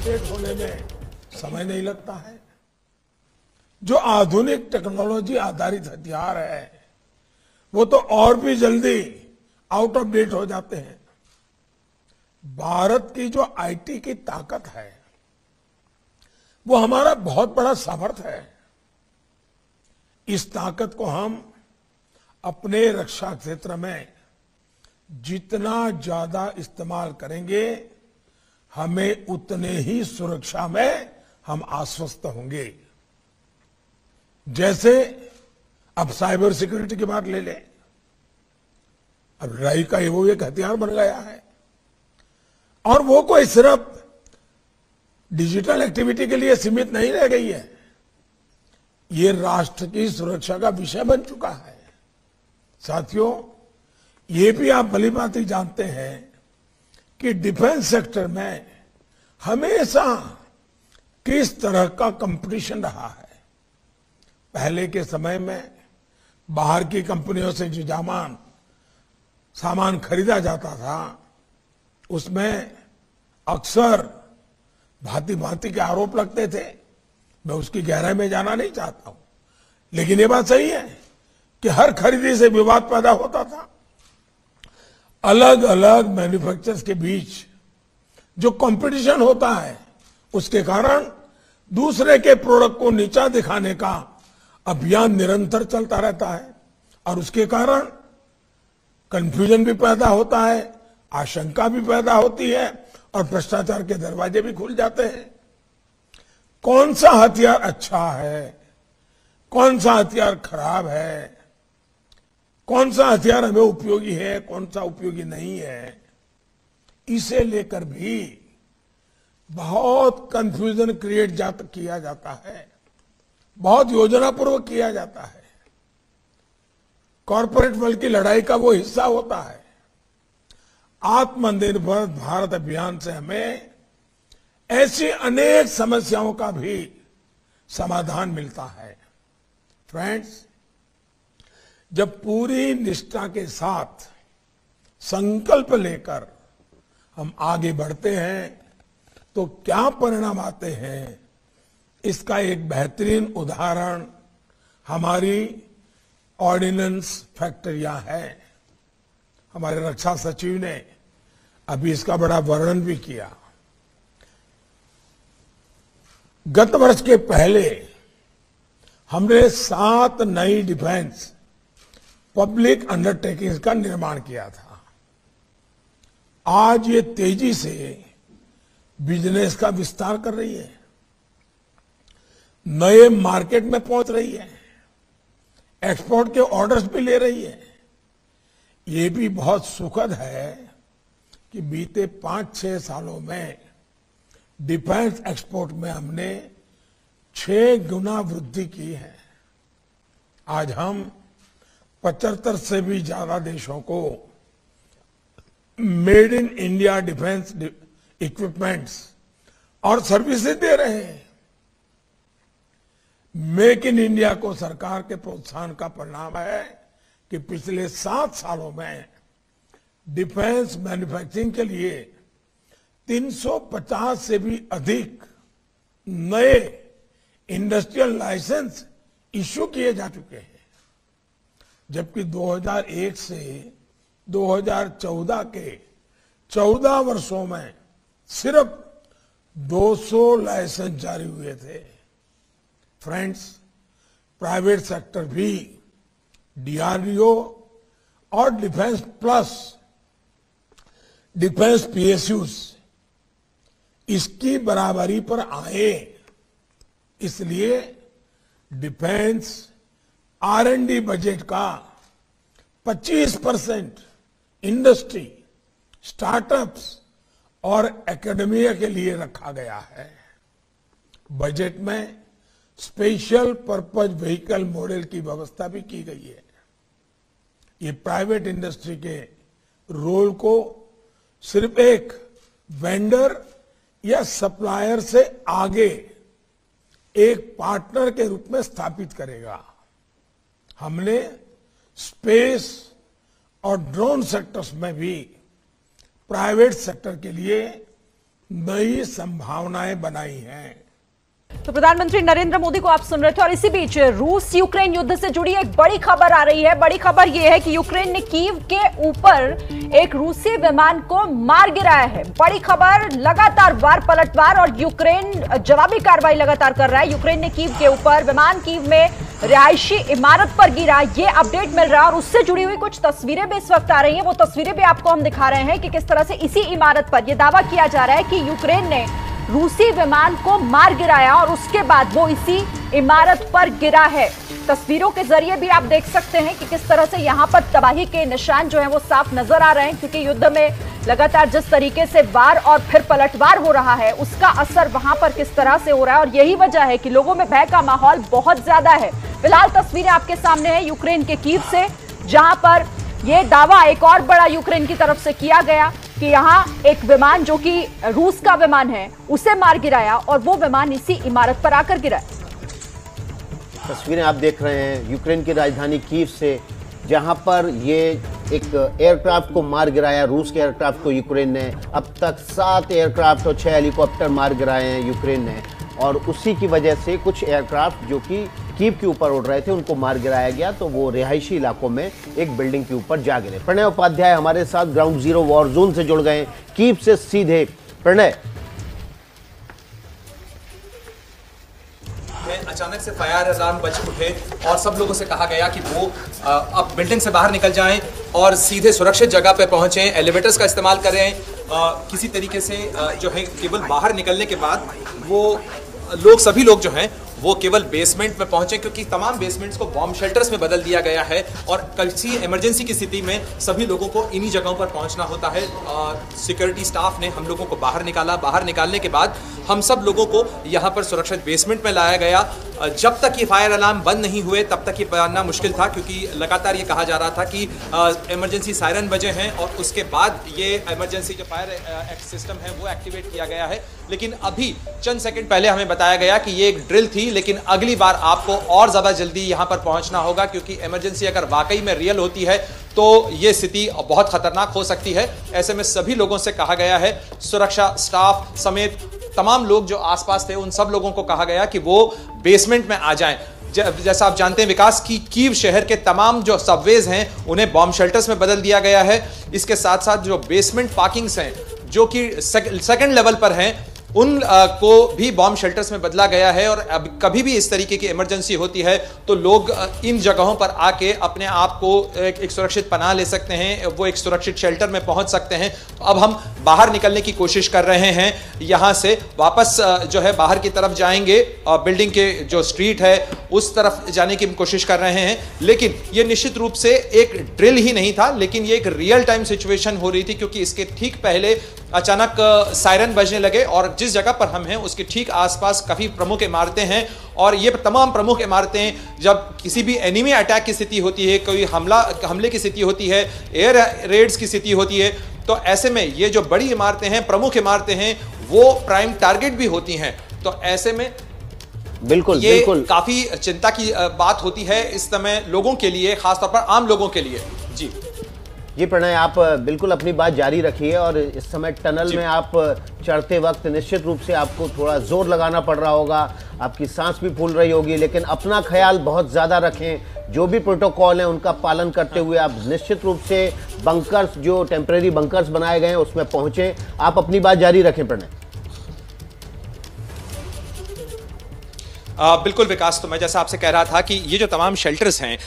Update होने में समय नहीं लगता है। जो आधुनिक टेक्नोलॉजी आधारित हथियार है वो तो और भी जल्दी आउट ऑफ डेट हो जाते हैं। भारत की जो आईटी की ताकत है वो हमारा बहुत बड़ा सामर्थ्य है। इस ताकत को हम अपने रक्षा क्षेत्र में जितना ज्यादा इस्तेमाल करेंगे हमें उतने ही सुरक्षा में हम आश्वस्त होंगे। जैसे अब साइबर सिक्योरिटी की बात ले लें, अब लड़ाई का वो एक हथियार बन गया है और वो कोई सिर्फ डिजिटल एक्टिविटी के लिए सीमित नहीं रह गई है, ये राष्ट्र की सुरक्षा का विषय बन चुका है। साथियों, ये भी आप भली भांति जानते हैं कि डिफेंस सेक्टर में हमेशा किस तरह का कंपटीशन रहा है। पहले के समय में बाहर की कंपनियों से जो सामान खरीदा जाता था उसमें अक्सर भांति भांति के आरोप लगते थे। मैं उसकी गहराई में जाना नहीं चाहता हूं, लेकिन ये बात सही है कि हर खरीदी से विवाद पैदा होता था। अलग अलग मैन्युफैक्चरर्स के बीच जो कंपटीशन होता है उसके कारण दूसरे के प्रोडक्ट को नीचा दिखाने का अभियान निरंतर चलता रहता है और उसके कारण कंफ्यूजन भी पैदा होता है, आशंका भी पैदा होती है और भ्रष्टाचार के दरवाजे भी खुल जाते हैं। कौन सा हथियार अच्छा है, कौन सा हथियार खराब है, कौन सा हथियार हमें उपयोगी है, कौन सा उपयोगी नहीं है, इसे लेकर भी बहुत कंफ्यूजन क्रिएट किया जाता है, बहुत योजनापूर्वक किया जाता है। कॉरपोरेट वर्ल्ड की लड़ाई का वो हिस्सा होता है। आत्मनिर्भर भारत अभियान से हमें ऐसी अनेक समस्याओं का भी समाधान मिलता है। फ्रेंड्स, जब पूरी निष्ठा के साथ संकल्प लेकर हम आगे बढ़ते हैं तो क्या परिणाम आते हैं, इसका एक बेहतरीन उदाहरण हमारी ऑर्डिनेंस फैक्ट्रियां हैं। हमारे रक्षा सचिव ने अभी इसका बड़ा वर्णन भी किया। गत वर्ष के पहले हमने 7 नई डिफेंस पब्लिक अंडरटेकिंग्स का निर्माण किया था। आज ये तेजी से बिजनेस का विस्तार कर रही है, नए मार्केट में पहुंच रही है, एक्सपोर्ट के ऑर्डर्स भी ले रही है। ये भी बहुत सुखद है कि बीते 5-6 सालों में डिफेंस एक्सपोर्ट में हमने 6 गुना वृद्धि की है। आज हम 75 से भी ज्यादा देशों को made in India defence equipments और सर्विसेज दे रहे हैं। मेक इन इंडिया को सरकार के प्रोत्साहन का परिणाम है कि पिछले 7 सालों में डिफेंस मैन्युफैक्चरिंग के लिए 350 से भी अधिक नए इंडस्ट्रियल लाइसेंस इश्यू किए जा चुके हैं, जबकि 2001 से 2014 के 14 वर्षों में सिर्फ 200 लाइसेंस जारी हुए थे। फ्रेंड्स, प्राइवेट सेक्टर भी डीआरडीओ और डिफेंस प्लस डिफेंस पीएसयूज इसकी बराबरी पर आए, इसलिए डिफेंस आर&डी बजट का 25% इंडस्ट्री, स्टार्टअप्स और एकेडमिया के लिए रखा गया है। बजट में स्पेशल पर्पज व्हीकल मॉडल की व्यवस्था भी की गई है। ये प्राइवेट इंडस्ट्री के रोल को सिर्फ एक वेंडर या सप्लायर से आगे एक पार्टनर के रूप में स्थापित करेगा। हमने स्पेस और ड्रोन सेक्टर्स में भी प्राइवेट सेक्टर के लिए नई संभावनाएं बनाई हैं। तो प्रधानमंत्री नरेंद्र मोदी को आप सुन रहे थे और इसी बीच रूस यूक्रेन युद्ध से जुड़ी एक बड़ी खबर आ रही है। बड़ी खबर यह है कि यूक्रेन ने कीव के ऊपर एक रूसी विमान को मार गिराया है। बड़ी खबर, लगातार वार पलटवार और यूक्रेन जवाबी कार्रवाई लगातार कर रहा है। यूक्रेन ने कीव के ऊपर विमान, कीव में रिहायशी इमारत पर गिरा, ये अपडेट मिल रहा है और उससे जुड़ी हुई कुछ तस्वीरें भी इस वक्त आ रही हैं। वो तस्वीरें भी आपको हम दिखा रहे हैं कि किस तरह से इसी इमारत पर यह दावा किया जा रहा है कि यूक्रेन ने रूसी विमान को मार गिराया और उसके बाद वो इसी इमारत पर गिरा है। तस्वीरों के जरिए भी आप देख सकते हैं कि किस तरह से यहां पर तबाही के निशान जो हैं वो साफ नजर आ रहे हैं, क्योंकि युद्ध में लगातार जिस तरीके से वार और फिर पलटवार हो रहा है उसका असर वहां पर किस तरह से हो रहा है और यही वजह है कि लोगों में भय का माहौल बहुत ज्यादा है। फिलहाल तस्वीरें आपके सामने है यूक्रेन के कीव से, जहां पर यह दावा एक और बड़ा यूक्रेन की तरफ से किया गया कि यहां एक विमान जो कि रूस का विमान है उसे मार गिराया और वो विमान इसी इमारत पर आकर गिरा। तस्वीरें आप देख रहे हैं यूक्रेन की राजधानी कीव से, जहां पर ये एक एयरक्राफ्ट को मार गिराया, रूस के एयरक्राफ्ट को यूक्रेन ने। अब तक 7 एयरक्राफ्ट और 6 हेलीकॉप्टर मार गिराए हैं यूक्रेन ने, और उसी की वजह से कुछ एयरक्राफ्ट जो कि कीव के ऊपर उड़ रहे थे उनको मार गिराया गया, तो वो रिहायशी इलाकों में एक बिल्डिंग के ऊपर जा गिरे। प्रणय उपाध्याय हमारे साथ ग्राउंड जीरो वॉर जोन से जुड़ गए, कीव से सीधे। प्रणय, अचानक से फायर अलार्म बज उठे और सब लोगों से कहा गया कि वो अब बिल्डिंग से बाहर निकल जाएं और सीधे सुरक्षित जगह पे पहुंचें, एलिवेटर्स का इस्तेमाल करें। किसी तरीके से जो है केवल बाहर निकलने के बाद वो सभी लोग जो हैं वो केवल बेसमेंट में पहुंचे, क्योंकि तमाम बेसमेंट्स को बॉम्ब शेल्टर्स में बदल दिया गया है और किसी इमरजेंसी की स्थिति में सभी लोगों को इन्हीं जगहों पर पहुंचना होता है। सिक्योरिटी स्टाफ ने हम लोगों को बाहर निकाला। बाहर निकालने के बाद हम सब लोगों को यहाँ पर सुरक्षित बेसमेंट में लाया गया। जब तक ये फायर अलार्म बंद नहीं हुए तब तक ये बनाना मुश्किल था, क्योंकि लगातार ये कहा जा रहा था कि इमरजेंसी सायरन बजे हैं और उसके बाद ये इमरजेंसी जो फायर सिस्टम है वो एक्टिवेट किया गया है। लेकिन अभी चंद सेकंड पहले हमें बताया गया कि ये एक ड्रिल थी, लेकिन अगली बार आपको और ज्यादा जल्दी यहां पर पहुंचना होगा, क्योंकि इमरजेंसी अगर वाकई में रियल होती है तो ये स्थिति बहुत खतरनाक हो सकती है। ऐसे में सभी लोगों से कहा गया है, सुरक्षा स्टाफ समेत तमाम लोग जो आसपास थे उन सब लोगों को कहा गया कि वो बेसमेंट में आ जाएं। जैसा आप जानते हैं विकास की कीव शहर के तमाम जो सबवेज हैं उन्हें बॉम्ब शेल्टर्स में बदल दिया गया है। इसके साथ साथ जो बेसमेंट पार्किंग्स हैं जो कि सेकंड लेवल पर हैं उन को भी बॉम्ब शेल्टर्स में बदला गया है। और अब कभी भी इस तरीके की इमरजेंसी होती है तो लोग इन जगहों पर आके अपने आप को एक सुरक्षित पनाह ले सकते हैं, वो एक सुरक्षित शेल्टर में पहुंच सकते हैं। अब हम बाहर निकलने की कोशिश कर रहे हैं, यहां से वापस जो है बाहर की तरफ जाएंगे, बिल्डिंग के जो स्ट्रीट है उस तरफ जाने की कोशिश कर रहे हैं। लेकिन ये निश्चित रूप से एक ड्रिल ही नहीं था, लेकिन ये एक रियल टाइम सिचुएशन हो रही थी, क्योंकि इसके ठीक पहले अचानक सायरन बजने लगे और जिस जगह पर हम हैं उसके ठीक आसपास काफी प्रमुख इमारतें हैं और ये तमाम प्रमुख इमारतें जब किसी भी एनिमी अटैक की स्थिति होती है, कोई हमले की स्थिति होती है, एयर रेड्स की स्थिति होती है, तो ऐसे में ये जो बड़ी इमारतें हैं, प्रमुख इमारतें हैं, वो प्राइम टारगेट भी होती हैं। तो ऐसे में बिल्कुल ये बिल्कुल काफी चिंता की बात होती है इस समय लोगों के लिए, खासतौर पर आम लोगों के लिए। जी प्रणय, आप बिल्कुल अपनी बात जारी रखिए। और इस समय टनल में आप चढ़ते वक्त निश्चित रूप से आपको थोड़ा जोर लगाना पड़ रहा होगा, आपकी सांस भी फूल रही होगी, लेकिन अपना ख्याल बहुत ज़्यादा रखें। जो भी प्रोटोकॉल है उनका पालन करते हुए आप निश्चित रूप से बंकर्स, जो टेम्परेरी बंकर्स बनाए गए हैं उसमें पहुँचें। आप अपनी बात जारी रखें प्रणय। बिल्कुल विकास, तो मैं जैसा आपसे कह रहा था कि ये जो तमाम शेल्टर्स हैं,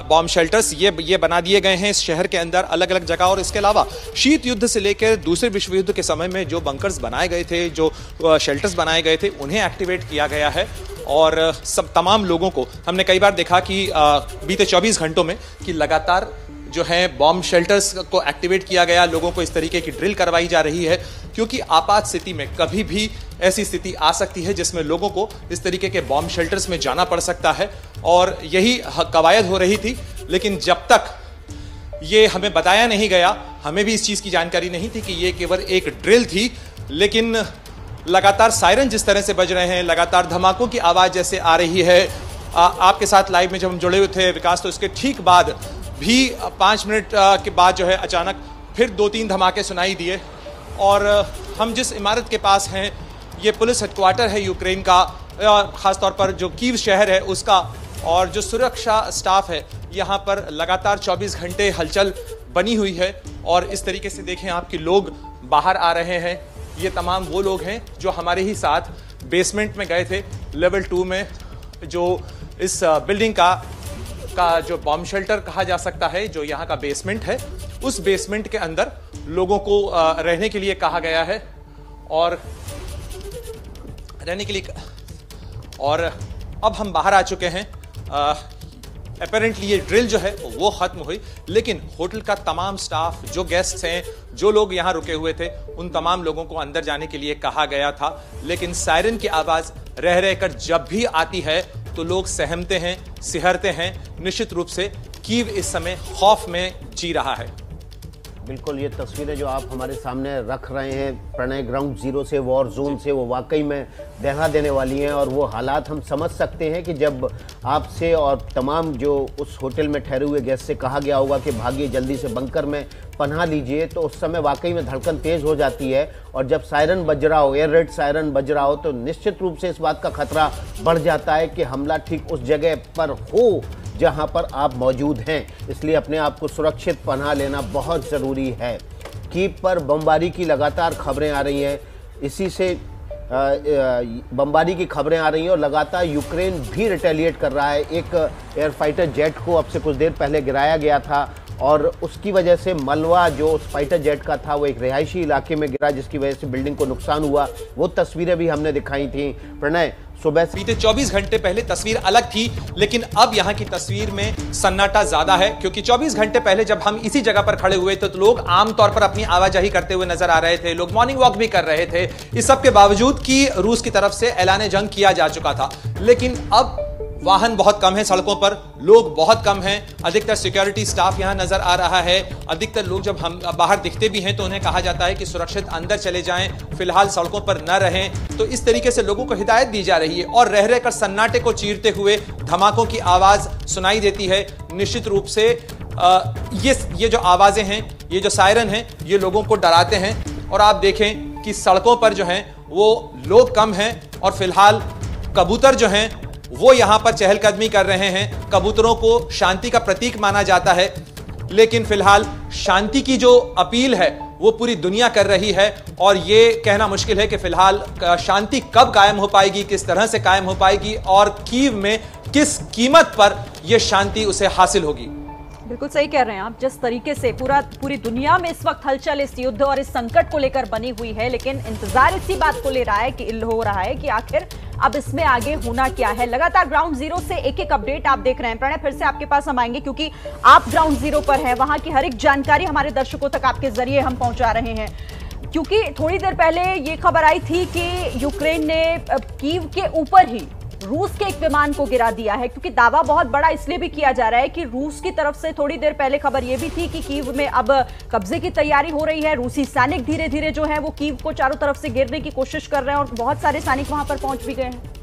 बॉम्ब शेल्टर्स, ये बना दिए गए हैं इस शहर के अंदर अलग अलग जगह। और इसके अलावा शीत युद्ध से लेकर दूसरे विश्व युद्ध के समय में जो बंकर्स बनाए गए थे, जो शेल्टर्स बनाए गए थे, उन्हें एक्टिवेट किया गया है। और सब तमाम लोगों को हमने कई बार देखा कि बीते 24 घंटों में कि लगातार जो है बॉम्ब शेल्टर्स को एक्टिवेट किया गया, लोगों को इस तरीके की ड्रिल करवाई जा रही है, क्योंकि आपात स्थिति में कभी भी ऐसी स्थिति आ सकती है जिसमें लोगों को इस तरीके के बॉम्ब शेल्टर्स में जाना पड़ सकता है। और यही कवायद हो रही थी, लेकिन जब तक ये हमें बताया नहीं गया, हमें भी इस चीज़ की जानकारी नहीं थी कि ये केवल एक ड्रिल थी। लेकिन लगातार सायरन जिस तरह से बज रहे हैं, लगातार धमाकों की आवाज़ जैसे आ रही है, आपके साथ लाइव में जब हम जुड़े हुए थे विकास, तो इसके ठीक बाद भी 5 मिनट के बाद जो है अचानक फिर 2-3 धमाके सुनाई दिए और हम जिस इमारत के पास हैं ये पुलिस हेडक्वार्टर है यूक्रेन का, ख़ासतौर पर जो कीव शहर है उसका, और जो सुरक्षा स्टाफ है यहाँ पर लगातार 24 घंटे हलचल बनी हुई है। और इस तरीके से देखें आप कि लोग बाहर आ रहे हैं। ये तमाम वो लोग हैं जो हमारे ही साथ बेसमेंट में गए थे, लेवल 2 में, जो इस बिल्डिंग का जो बॉम्ब शेल्टर कहा जा सकता है, जो यहाँ का बेसमेंट है, उस बेसमेंट के अंदर लोगों को रहने के लिए कहा गया है। और रहने के लिए, और अब हम बाहर आ चुके हैं। अपेरेंटली ये ड्रिल जो है वो खत्म हुई, लेकिन होटल का तमाम स्टाफ, जो गेस्ट्स हैं, जो लोग यहाँ रुके हुए थे, उन तमाम लोगों को अंदर जाने के लिए कहा गया था। लेकिन सायरन की आवाज रह रहकर जब भी आती है तो लोग सहमते हैं, सिहरते हैं। निश्चित रूप से कीव इस समय खौफ में जी रहा है। बिल्कुल, ये तस्वीरें जो आप हमारे सामने रख रहे हैं प्रणय ग्राउंड जीरो से, वॉर जोन से, वो वाकई में दहला देने वाली हैं। और वो हालात हम समझ सकते हैं कि जब आपसे और तमाम जो उस होटल में ठहरे हुए गेस्ट से कहा गया होगा कि भागिए, जल्दी से बंकर में पनाह लीजिए, तो उस समय वाकई में धड़कन तेज हो जाती है। और जब सायरन बज रहा हो, एयर रेड सायरन बज रहा हो, तो निश्चित रूप से इस बात का खतरा बढ़ जाता है कि हमला ठीक उस जगह पर हो जहां पर आप मौजूद हैं। इसलिए अपने आप को सुरक्षित पनाह लेना बहुत ज़रूरी है। कीव पर बमबारी की लगातार खबरें आ रही हैं, इसी से बमबारी की खबरें आ रही हैं, और लगातार यूक्रेन भी रिटेलिएट कर रहा है। एक एयर फाइटर जेट को अब से कुछ देर पहले गिराया गया था, और उसकी वजह से मलवा जो उस फाइटर जेट का था वो एक रिहायशी इलाके में गिरा, जिसकी वजह से बिल्डिंग को नुकसान हुआ। वो तस्वीरें भी हमने दिखाई थी। प्रणय, सुबह से बीते 24 घंटे पहले तस्वीर अलग थी, लेकिन अब यहाँ की तस्वीर में सन्नाटा ज्यादा है, क्योंकि 24 घंटे पहले जब हम इसी जगह पर खड़े हुए थे तो लोग आमतौर पर अपनी आवाजाही करते हुए नजर आ रहे थे, लोग मॉर्निंग वॉक भी कर रहे थे। इस सब के बावजूद कि रूस की तरफ से ऐलान जंग किया जा चुका था, लेकिन अब वाहन बहुत कम है सड़कों पर, लोग बहुत कम हैं, अधिकतर सिक्योरिटी स्टाफ यहां नजर आ रहा है। अधिकतर लोग जब हम बाहर दिखते भी हैं तो उन्हें कहा जाता है कि सुरक्षित अंदर चले जाएं, फिलहाल सड़कों पर न रहें। तो इस तरीके से लोगों को हिदायत दी जा रही है, और रह रहकर सन्नाटे को चीरते हुए धमाकों की आवाज सुनाई देती है। निश्चित रूप से ये जो आवाजें हैं, ये जो सायरन हैं, ये लोगों को डराते हैं। और आप देखें कि सड़कों पर जो हैं वो लोग कम हैं, और फिलहाल कबूतर जो हैं वो यहां पर चहलकदमी कर रहे हैं। कबूतरों को शांति का प्रतीक माना जाता है, लेकिन फिलहाल शांति की जो अपील है वो पूरी दुनिया कर रही है, और ये कहना मुश्किल है कि फिलहाल शांति कब कायम हो पाएगी, किस तरह से कायम हो पाएगी, और कीव में किस कीमत पर यह शांति उसे हासिल होगी। बिल्कुल सही कह रहे हैं आप। जिस तरीके से पूरी दुनिया में इस वक्त हलचल इस युद्ध और इस संकट को लेकर बनी हुई है, लेकिन इंतजार इसी बात को ले रहा है कि हो रहा है कि आखिर अब इसमें आगे होना क्या है। लगातार ग्राउंड जीरो से एक एक अपडेट आप देख रहे हैं। प्रणय, फिर से आपके पास हम आएंगे, क्योंकि आप ग्राउंड जीरो पर हैं, वहां की हर एक जानकारी हमारे दर्शकों तक आपके जरिए हम पहुंचा रहे हैं। क्योंकि थोड़ी देर पहले ये खबर आई थी कि यूक्रेन ने कीव के ऊपर ही रूस के एक विमान को गिरा दिया है, क्योंकि दावा बहुत बड़ा इसलिए भी किया जा रहा है कि रूस की तरफ से थोड़ी देर पहले खबर यह भी थी कि कीव में अब कब्जे की तैयारी हो रही है। रूसी सैनिक धीरे धीरे जो है वो कीव को चारों तरफ से घेरने की कोशिश कर रहे हैं, और बहुत सारे सैनिक वहां पर पहुंच भी गए हैं।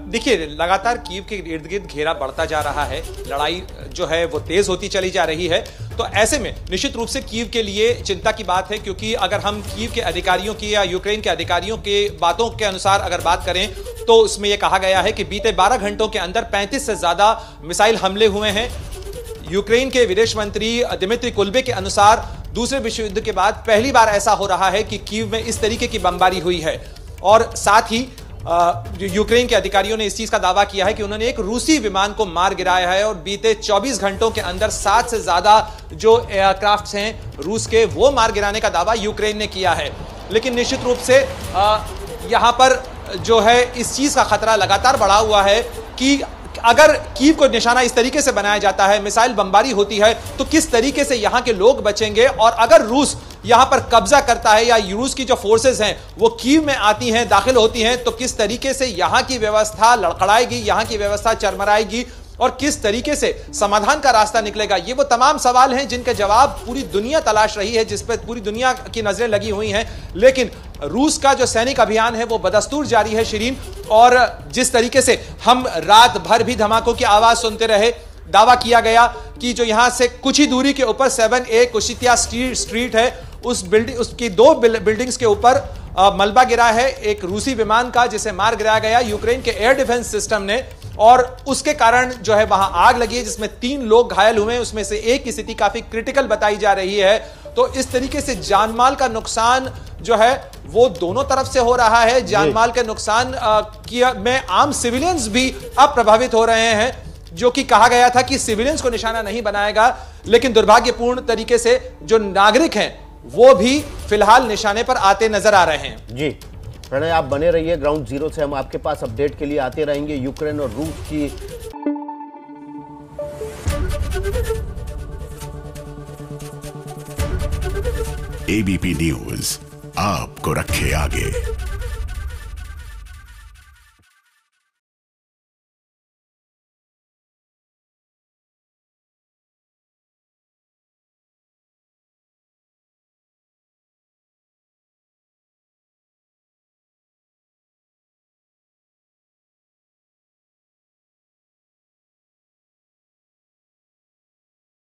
देखिए, लगातार कीव के इर्द गिर्द घेरा बढ़ता जा रहा है, लड़ाई जो है वो तेज होती चली जा रही है। तो ऐसे में निश्चित रूप से कीव के लिए चिंता की बात है, क्योंकि अगर हम कीव के अधिकारियों की या यूक्रेन के अधिकारियों के बातों के अनुसार अगर बात करें तो उसमें यह कहा गया है कि बीते 12 घंटों के अंदर 35 से ज्यादा मिसाइल हमले हुए हैं। यूक्रेन के विदेश मंत्री दिमित्री कुलबे के अनुसार दूसरे विश्व युद्ध के बाद पहली बार ऐसा हो रहा है कि कीव में इस तरीके की बमबारी हुई है। और साथ ही यूक्रेन के अधिकारियों ने इस चीज का दावा किया है कि उन्होंने एक रूसी विमान को मार गिराया है, और बीते 24 घंटों के अंदर 7 से ज्यादा जो एयरक्राफ्ट हैं रूस के, वो मार गिराने का दावा यूक्रेन ने किया है। लेकिन निश्चित रूप से यहां पर जो है इस चीज का खतरा लगातार बढ़ा हुआ है कि अगर कीव को निशाना इस तरीके से बनाया जाता है, मिसाइल बमबारी होती है, तो किस तरीके से यहां के लोग बचेंगे। और अगर रूस यहां पर कब्जा करता है या रूस की जो फोर्सेस हैं वो कीव में आती हैं, दाखिल होती हैं, तो किस तरीके से यहां की व्यवस्था लड़खड़ाएगी, यहां की व्यवस्था चरमराएगी, और किस तरीके से समाधान का रास्ता निकलेगा। ये वो तमाम सवाल हैं जिनके जवाब पूरी दुनिया तलाश रही है, जिस पर पूरी दुनिया की नजरें लगी हुई हैं। लेकिन रूस का जो सैनिक अभियान है वो बदस्तूर जारी है शिरीन, और जिस तरीके से हम रात भर भी धमाकों की आवाज सुनते रहे, दावा किया गया कि जो यहां से कुछ ही दूरी के ऊपर 7A कुशितिया स्ट्रीट है, उस बिल्डिंग, उसकी 2 बिल्डिंग्स के ऊपर मलबा गिरा है एक रूसी विमान का, जिसे मार गिराया गया यूक्रेन के एयर डिफेंस सिस्टम ने, और उसके कारण जो है वहां आग लगी है जिसमें 3 लोग घायल हुए हैं, उसमें से एक की स्थिति काफी क्रिटिकल बताई जा रही है। तो इस तरीके से जानमाल का नुकसान जो है वो दोनों तरफ से हो रहा है। जानमाल के नुकसान में आम सिविलियंस भी अब प्रभावित हो रहे हैं, जो कि कहा गया था कि सिविलियंस को निशाना नहीं बनाएगा, लेकिन दुर्भाग्यपूर्ण तरीके से जो नागरिक हैं वो भी फिलहाल निशाने पर आते नजर आ रहे हैं। जी प्रणय, आप बने रहिए ग्राउंड जीरो से, हम आपके पास अपडेट के लिए आते रहेंगे यूक्रेन और रूस की। एबीपी न्यूज आपको रखे आगे।